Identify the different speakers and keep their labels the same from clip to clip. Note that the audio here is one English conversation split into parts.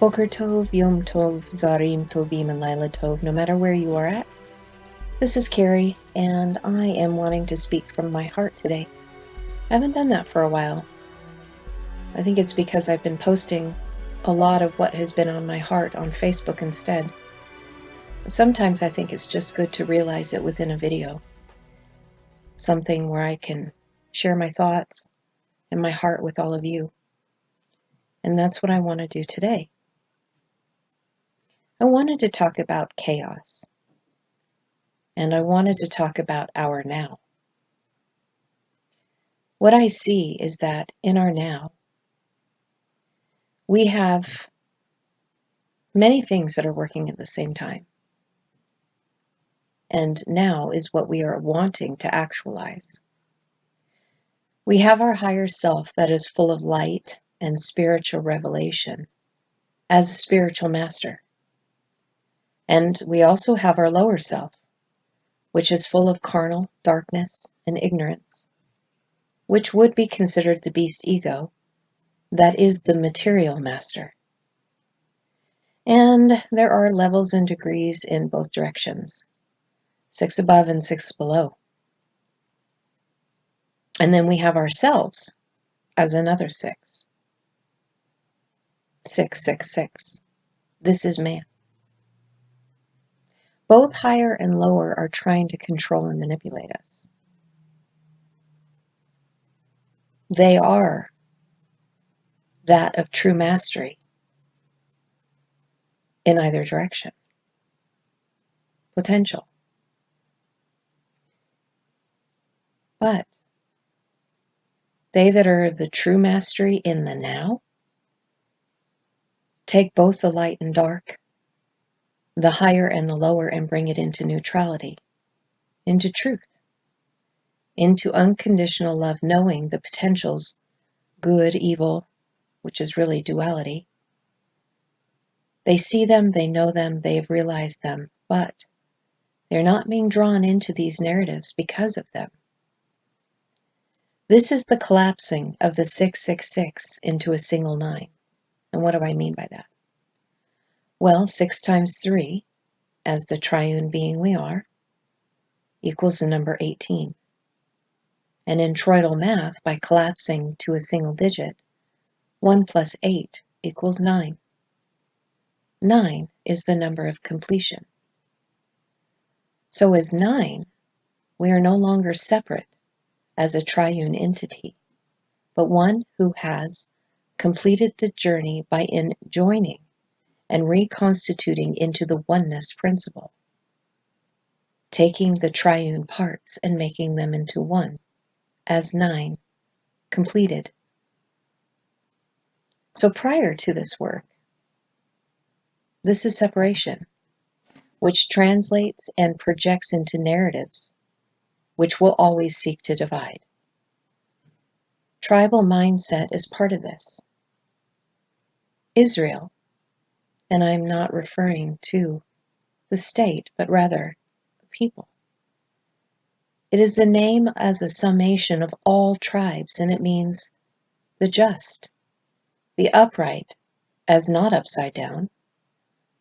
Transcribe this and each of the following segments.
Speaker 1: Boker Tov, Yom Tov, Zarim Tovim, and Laila Tov, no matter where you are at. This is Carrie, and I am wanting to speak from my heart today. I haven't done that for a while. I think it's because I've been posting a lot of what has been on my heart on Facebook instead. Sometimes I think it's just good to realize it within a video. Something where I can share my thoughts and my heart with all of you. And that's what I want to do today. I wanted to talk about chaos. And I wanted to talk about our now. What I see is that in our now, we have many things that are working at the same time. And now is what we are wanting to actualize. We have our higher self that is full of light and spiritual revelation as a spiritual master. And we also have our lower self, which is full of carnal darkness and ignorance, which would be considered the beast ego, that is the material master. And there are levels and degrees in both directions, 6 above and 6 below. And then we have ourselves as another 6. 666. This is man. Both higher and lower are trying to control and manipulate us. They are that of true mastery in either direction. Potential. But they that are of the true mastery in the now take both the light and dark, the higher and the lower, and bring it into neutrality, into truth, into unconditional love, knowing the potentials, good, evil, which is really duality. They see them, they know them, they have realized them, but they're not being drawn into these narratives because of them. This is the collapsing of the 666 into a single 9. And what do I mean by that? Well, 6 times 3, as the triune being we are, equals the number 18. And in toroidal math, by collapsing to a single digit, 1 plus 8 equals 9. 9 is the number of completion. So as 9, we are no longer separate as a triune entity, but one who has completed the journey by joining and reconstituting into the oneness principle, taking the triune parts and making them into one, as 9 completed. So prior to this work, this is separation, which translates and projects into narratives, which will always seek to divide. Tribal mindset is part of this. Israel, and I'm not referring to the state, but rather the people. It is the name as a summation of all tribes, and it means the just, the upright, as not upside down,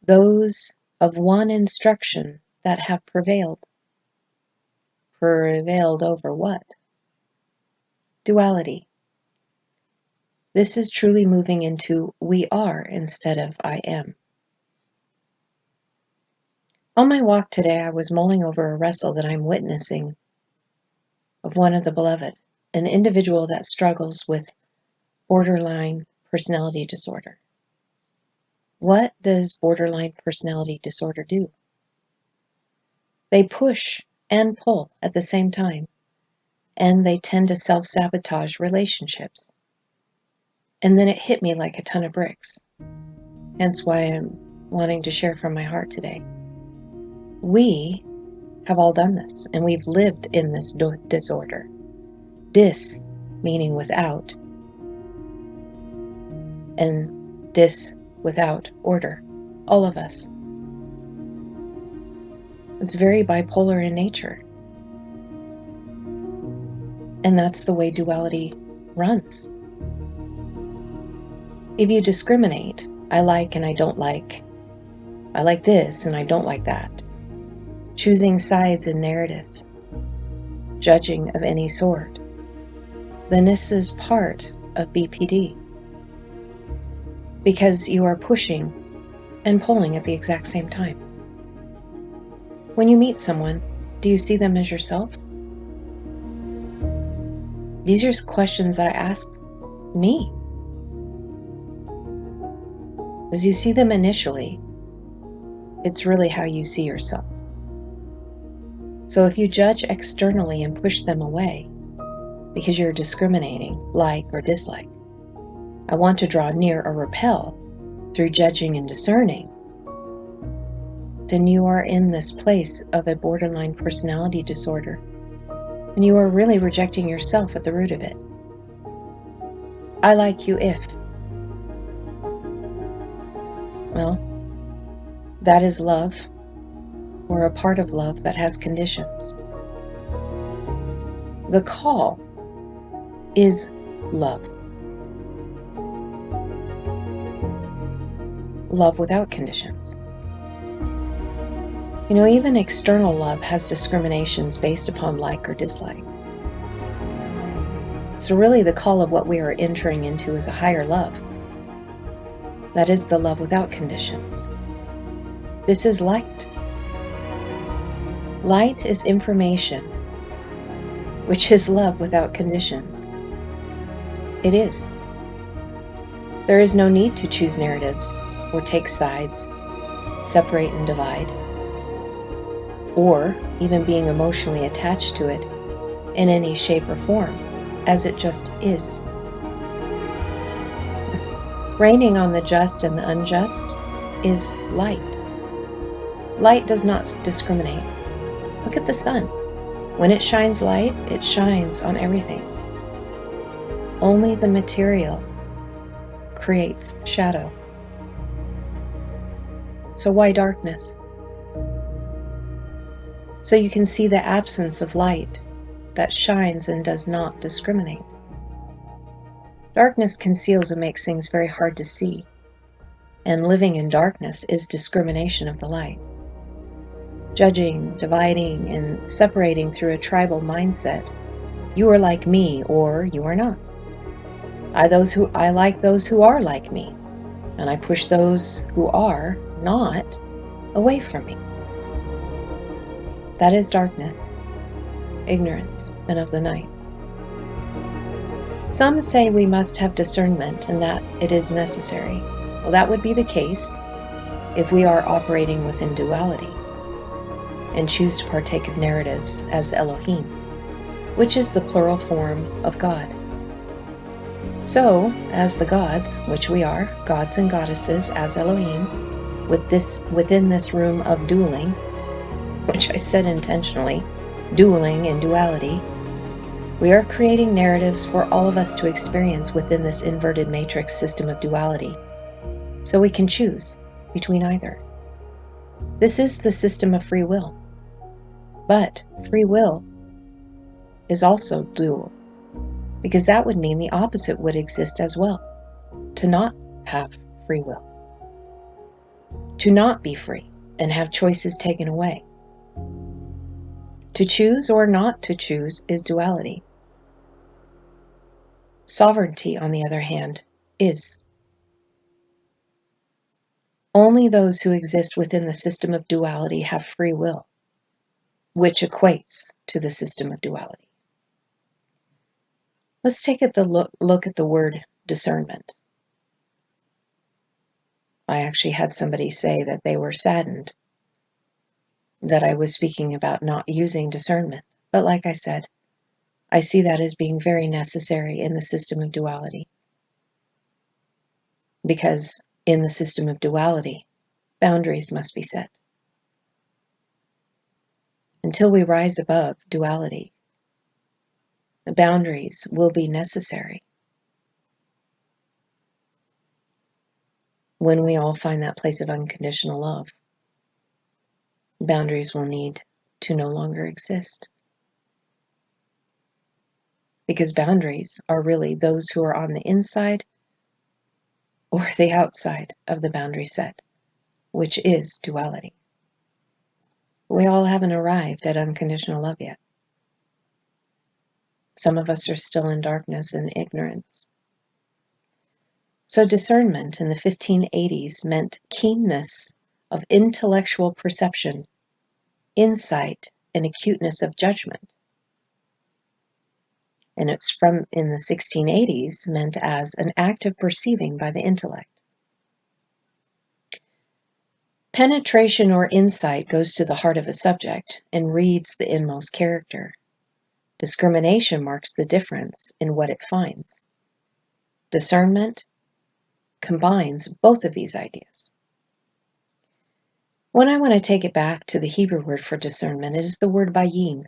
Speaker 1: those of one instruction that have prevailed. Prevailed over what? Duality. This is truly moving into we are instead of I am. On my walk today, I was mulling over a wrestle that I'm witnessing of one of the beloved, an individual that struggles with borderline personality disorder. What does borderline personality disorder do? They push and pull at the same time, and they tend to self-sabotage relationships. And then it hit me like a ton of bricks. Hence why I'm wanting to share from my heart today. We have all done this, and we've lived in this disorder. Dis meaning without, and dis without order. All of us. It's very bipolar in nature. And that's the way duality runs. If you discriminate I like and I don't like. I like this and I don't like that. Choosing sides and narratives. Judging of any sort. Then this is part of BPD. Because you are pushing and pulling at the exact same time. When you meet someone, do you see them as yourself? These are questions that I ask me. As you see them initially, it's really how you see yourself. So if you judge externally and push them away because you're discriminating, like or dislike, I want to draw near or repel through judging and discerning, then you are in this place of a borderline personality disorder, and you are really rejecting yourself at the root of it. I like you if. Well, that is love, or a part of love that has conditions. The call is love. Love without conditions. You know, even external love has discriminations based upon like or dislike. So really the call of what we are entering into is a higher love. That is the love without conditions. This is light. Light is information, which is love without conditions. It is. There is no need to choose narratives or take sides, separate and divide, or even being emotionally attached to it in any shape or form, as it just is. Raining on the just and the unjust is light. Light does not discriminate. Look at the sun. When it shines light, it shines on everything. Only the material creates shadow. So why darkness? So you can see the absence of light that shines and does not discriminate. Darkness conceals and makes things very hard to see. And living in darkness is discrimination of the light. Judging, dividing, and separating through a tribal mindset. You are like me, or you are not. I like those who are like me, and I push those who are not away from me. That is darkness, ignorance, and of the night. Some say we must have discernment and that it is necessary. Well, that would be the case if we are operating within duality and choose to partake of narratives as Elohim, which is the plural form of God. So, as the gods, which we are, gods and goddesses as Elohim, within this room of dueling, which I said intentionally, dueling and duality, we are creating narratives for all of us to experience within this inverted matrix system of duality, so we can choose between either. This is the system of free will, but free will is also dual, because that would mean the opposite would exist as well, to not have free will, to not be free and have choices taken away. To choose or not to choose is duality. Sovereignty, on the other hand, is. Only those who exist within the system of duality have free will, which equates to the system of duality. Let's take a look at the word discernment. I actually had somebody say that they were saddened that I was speaking about not using discernment. But like I said, I see that as being very necessary in the system of duality. Because in the system of duality, boundaries must be set. Until we rise above duality, the boundaries will be necessary. When we all find that place of unconditional love, boundaries will need to no longer exist. Because boundaries are really those who are on the inside or the outside of the boundary set, which is duality. We all haven't arrived at unconditional love yet. Some of us are still in darkness and ignorance. So discernment in the 1580s meant keenness of intellectual perception, insight, and acuteness of judgment. And it's from in the 1680s meant as an act of perceiving by the intellect. Penetration or insight goes to the heart of a subject and reads the inmost character. Discrimination marks the difference in what it finds. Discernment combines both of these ideas. When I want to take it back to the Hebrew word for discernment, it is the word bayin.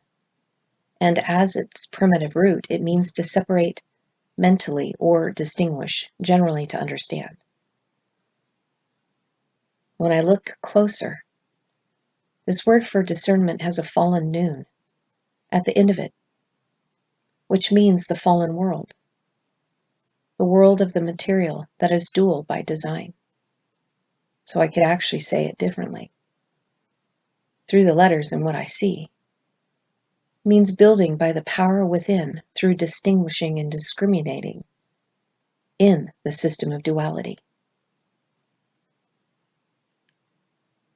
Speaker 1: And as its primitive root, it means to separate mentally or distinguish, generally to understand. When I look closer, this word for discernment has a fallen noon at the end of it, which means the fallen world, the world of the material that is dual by design. So I could actually say it differently. Through the letters and what I see, means building by the power within through distinguishing and discriminating in the system of duality,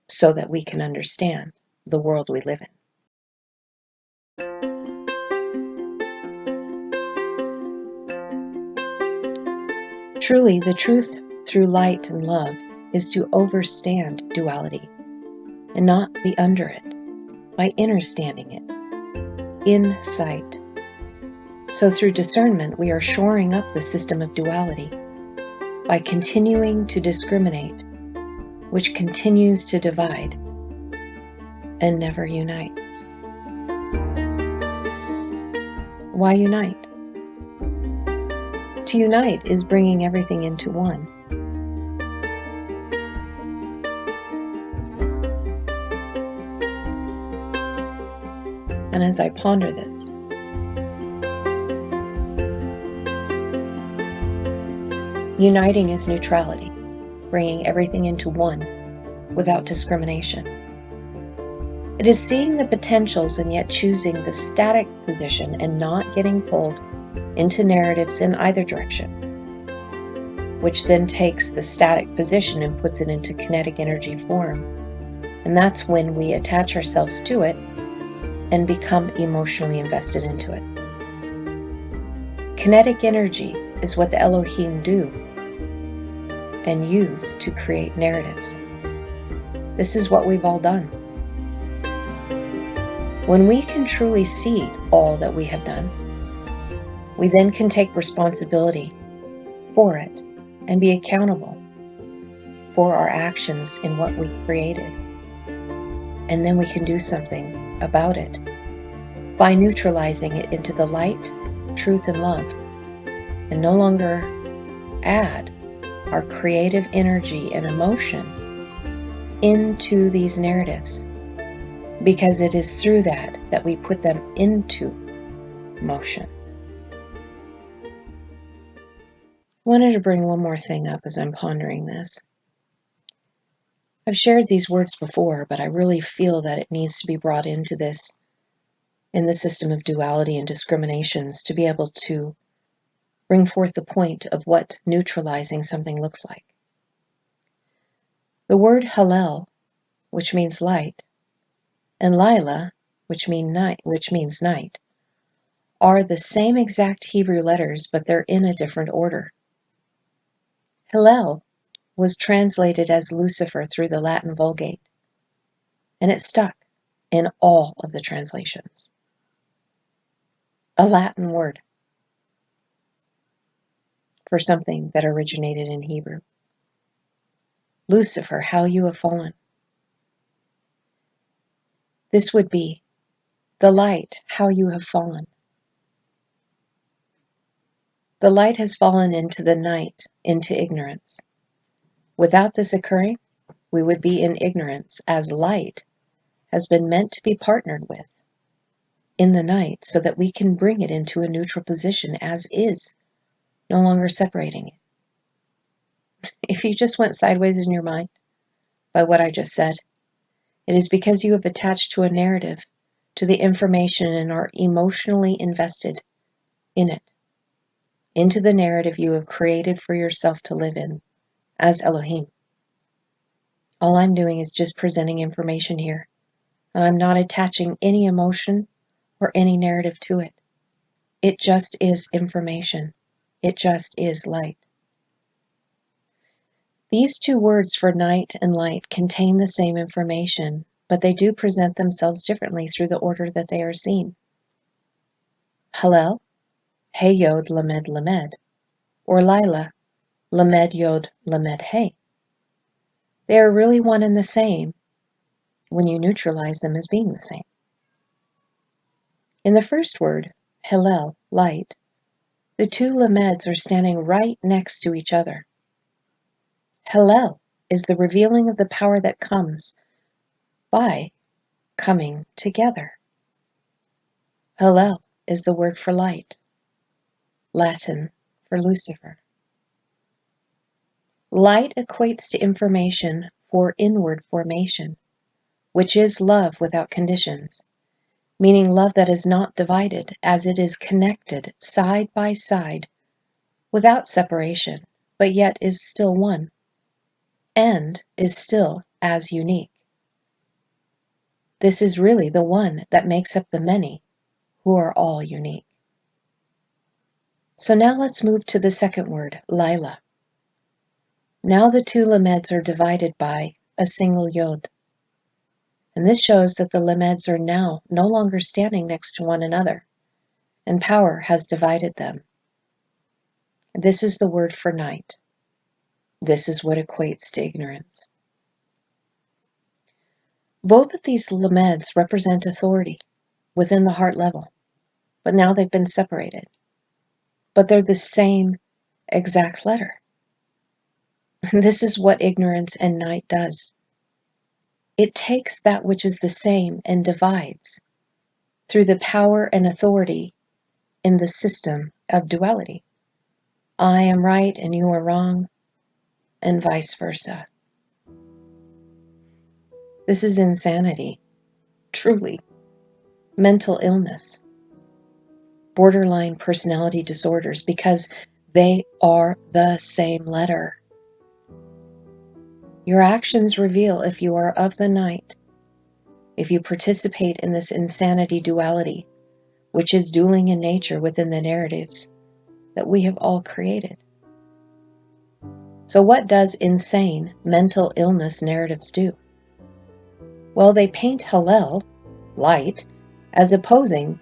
Speaker 1: so that we can understand the world we live in. Truly, the truth through light and love is to overstand duality and not be under it, by understanding it, insight. So through discernment, we are shoring up the system of duality by continuing to discriminate, which continues to divide and never unites. Why unite? To unite is bringing everything into one. And as I ponder this, uniting is neutrality, bringing everything into one without discrimination. It is seeing the potentials and yet choosing the static position and not getting pulled into narratives in either direction, which then takes the static position and puts it into kinetic energy form. And that's when we attach ourselves to it and become emotionally invested into it. Kinetic energy is what the Elohim do and use to create narratives. This is what we've all done. When we can truly see all that we have done, we then can take responsibility for it and be accountable for our actions in what we created. And then we can do something about it by neutralizing it into the light, truth, and love, and no longer add our creative energy and emotion into these narratives, because it is through that we put them into motion. I wanted to bring one more thing up as I'm pondering this. I've shared these words before, but I really feel that it needs to be brought into this, in the system of duality and discriminations, to be able to bring forth the point of what neutralizing something looks like. The word Hallel, which means light, and Lila, which means night, are the same exact Hebrew letters, but they're in a different order. Hillel was translated as Lucifer through the Latin Vulgate, and it stuck in all of the translations. A Latin word for something that originated in Hebrew. Lucifer, how you have fallen. This would be the light, how you have fallen. The light has fallen into the night, into ignorance. Without this occurring, we would be in ignorance, as light has been meant to be partnered with in the night so that we can bring it into a neutral position as is, no longer separating it. If you just went sideways in your mind by what I just said, it is because you have attached to a narrative, to the information, and are emotionally invested in it, into the narrative you have created for yourself to live in as Elohim. All I'm doing is just presenting information here, and I'm not attaching any emotion or any narrative to it. It just is information. It just is light. These two words for night and light contain the same information, but they do present themselves differently through the order that they are seen. Hallel, Hey Yod Lamed Lamed, or Lila, Lamed Yod Lamed Hey. They are really one and the same when you neutralize them as being the same. In the first word, Hillel, light, the two lameds are standing right next to each other. Hillel is the revealing of the power that comes by coming together. Hillel is the word for light, Latin for Lucifer. Light equates to information for inward formation, which is love without conditions, meaning love that is not divided, as it is connected side by side without separation, but yet is still one, and is still as unique. This is really the one that makes up the many, who are all unique. So now let's move to the second word, Lila. Now the two lameds are divided by a single yod. And this shows that the lameds are now no longer standing next to one another, and power has divided them. This is the word for night. This is what equates to ignorance. Both of these lameds represent authority within the heart level, but now they've been separated. But they're the same exact letter. This is what ignorance and night does. It takes that which is the same and divides through the power and authority in the system of duality. I am right and you are wrong, and vice versa. This is insanity, truly. Mental illness, borderline personality disorders, because they are the same letter. Your actions reveal if you are of the night, if you participate in this insanity duality, which is dueling in nature within the narratives that we have all created. So what does insane mental illness narratives do? Well, they paint Hallel, light, as opposing,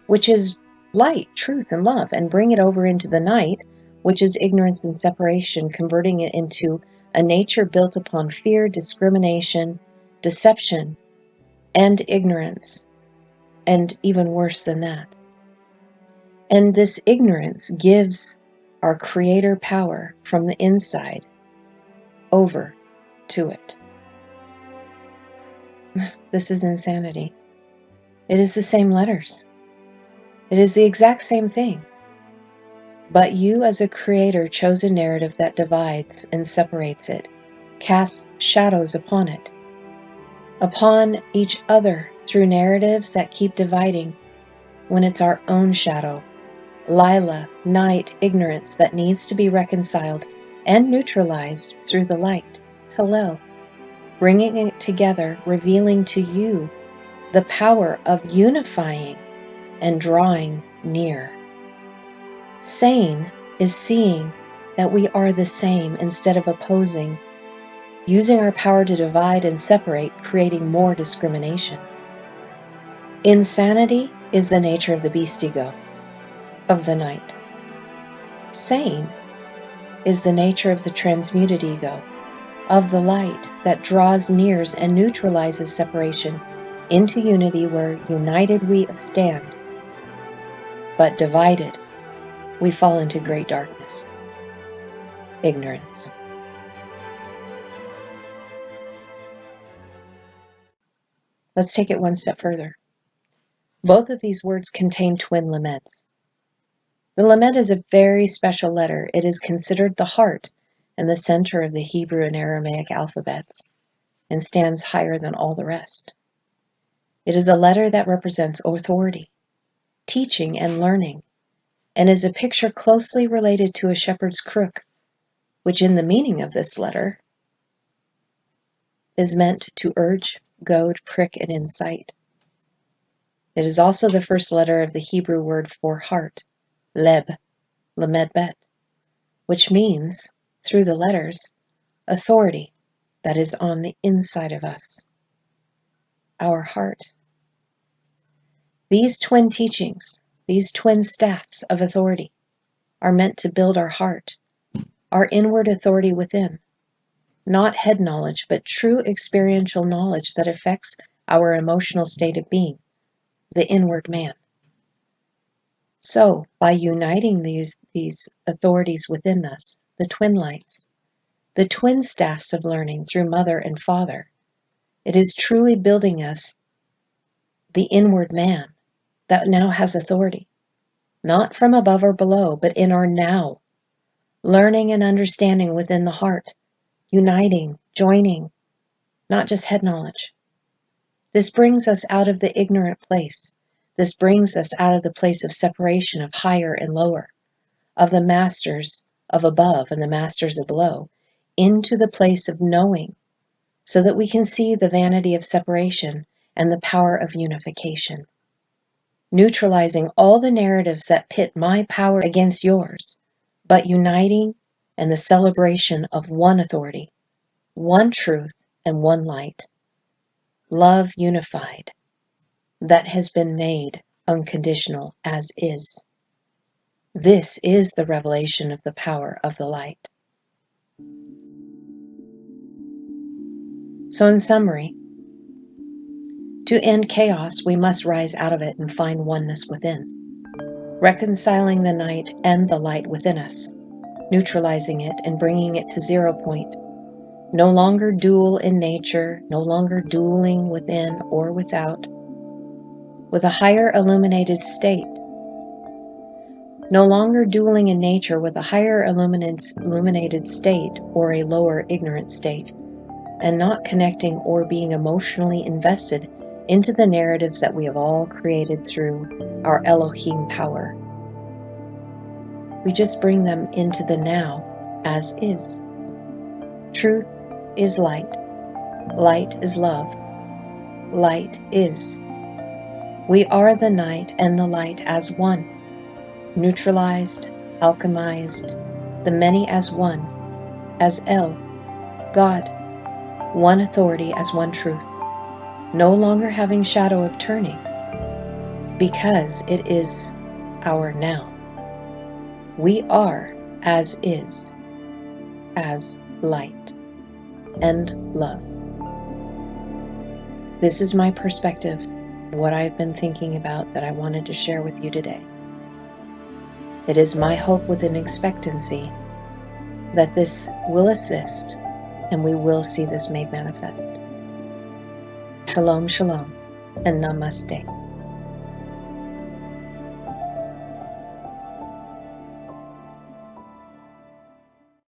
Speaker 1: which is light, truth, and love, and bring it over into the night, which is ignorance and separation, converting it into a nature built upon fear, discrimination, deception, and ignorance, and even worse than that. And this ignorance gives our Creator power from the inside over to it. This is insanity. It is the same letters. It is the exact same thing. But you as a creator chose a narrative that divides and separates it, casts shadows upon each other through narratives that keep dividing when it's our own shadow, Lila, night, ignorance that needs to be reconciled and neutralized through the light, Hillel, bringing it together, revealing to you the power of unifying and drawing near. Sane is seeing that we are the same instead of opposing, using our power to divide and separate, creating more discrimination. Insanity is the nature of the beast ego, of the night. Sane is the nature of the transmuted ego, of the light that draws near and neutralizes separation into unity, where united we stand, but divided we fall into great darkness, ignorance. Let's take it one step further. Both of these words contain twin lameds. The lamed is a very special letter. It is considered the heart and the center of the Hebrew and Aramaic alphabets, and stands higher than all the rest. It is a letter that represents authority, teaching, and learning, and is a picture closely related to a shepherd's crook, which in the meaning of this letter is meant to urge, goad, prick, and incite. It is also the first letter of the Hebrew word for heart, leb, lamed bet, which means, through the letters, authority that is on the inside of us, our heart. These twin teachings, these twin staffs of authority, are meant to build our heart, our inward authority within, not head knowledge, but true experiential knowledge that affects our emotional state of being, the inward man. So, by uniting these authorities within us, the twin lights, the twin staffs of learning through mother and father, it is truly building us the inward man that now has authority, not from above or below, but in our now, learning and understanding within the heart, uniting, joining, not just head knowledge. This brings us out of the ignorant place. This brings us out of the place of separation of higher and lower, of the masters of above and the masters of below, into the place of knowing, so that we can see the vanity of separation and the power of unification. Neutralizing all the narratives that pit my power against yours, but uniting in the celebration of one authority, one truth, and one light. Love unified, that has been made unconditional as is. This is the revelation of the power of the light. So in summary, to end chaos, we must rise out of it and find oneness within, reconciling the night and the light within us, neutralizing it and bringing it to 0 point. No longer dual in nature, no longer dueling within or without, with a higher illuminated state. No longer dueling in nature with a higher illuminated state or a lower ignorant state, and not connecting or being emotionally invested into the narratives that we have all created through our Elohim power. We just bring them into the now as is. Truth is light. Light is love. Light is. We are the night and the light as one, neutralized, alchemized, the many as one, as El, God, one authority as one truth, no longer having shadow of turning, because it is our now. We are as is, as light and love. This is my perspective, what I've been thinking about that I wanted to share with you today. It is my hope with an expectancy that this will assist and we will see this made manifest. Shalom, shalom, and namaste.